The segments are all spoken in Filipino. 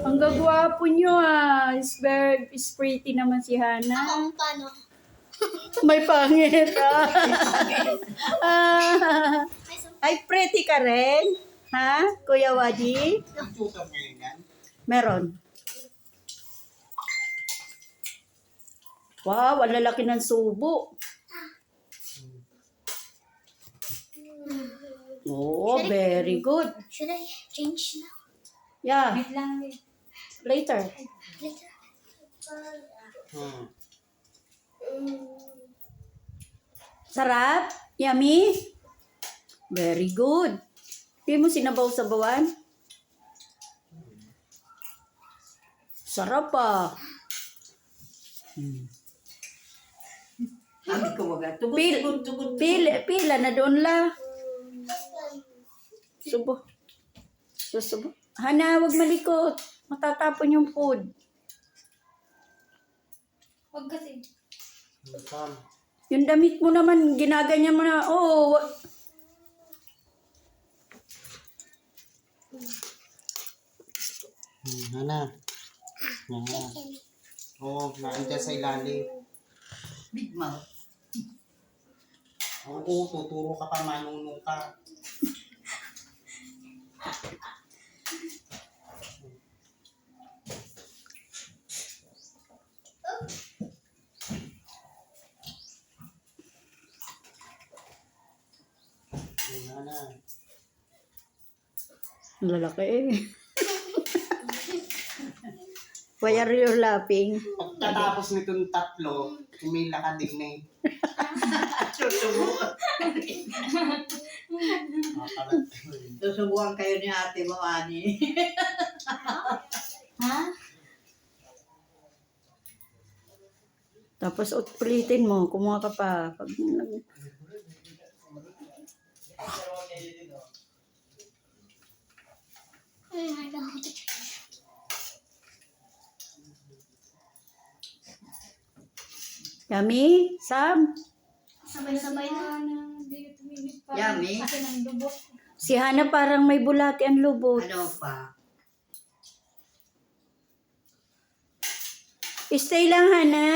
Ang gagwapo nyo ah. Is pretty naman si Hana. Ako, paano? May pangit ah. Ay, pretty ka rin? Ha? Kuya Wadi? Ang tutor ngayon yan. Meron. Wow, ang lalaki ng subo. Oh, very good. Should I change now? Yeah, Wait lang. Wait. later. Later. Sarap? Yummy? Very good. Di mo sinabaw-sabawan? Sarap ah. Sabi ko wag. Tugon, Pil, tugon, tugon. pila na doon la. Subo. Subo. Hana, wag malikot. Matatapon yung food. Huwag kasi. Yung damit mo naman, ginaganyan mo na. Oh, Hana. Hana. Oo, naandyan sa ilalim. Big mouth. Oo, tuturo ka pa, manunong ka. Hana. lalaki eh. Why are you laughing? Pagkatapos nitong tatlo, umila ka din eh. Susubukan. Makalat. Susubukan kayo ni ate mo, Ani. Ha? Tapos ulitin mo, kumuha ka pa. Pag, I don't know how to change. yummy? Sam? Sabay-sabay na. Hindi tumingin pa. Yummy. Kasi nang dubok. Si Hana parang may bulati ang lubot. Ano pa? Stay lang, Hana.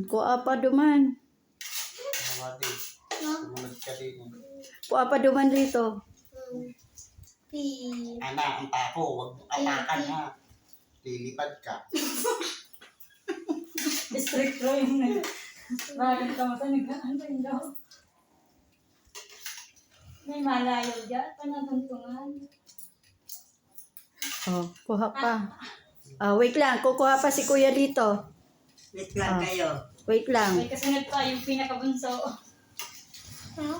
Kuha pa duman. Mawati. Sumunod ka din. Kuha pa duman dito. P. Ana, ang tako, huwag mo apakan ha. Lilipad ka. District ko yung bakit ka masanig na ano yun daw. May malayo dyan. Panatuntungan. Oh, kuha pa. Wait lang, kukuha pa si Kuya dito. Wait lang kayo. Wait lang. May kasunod pa yung pinakabunso. Ano?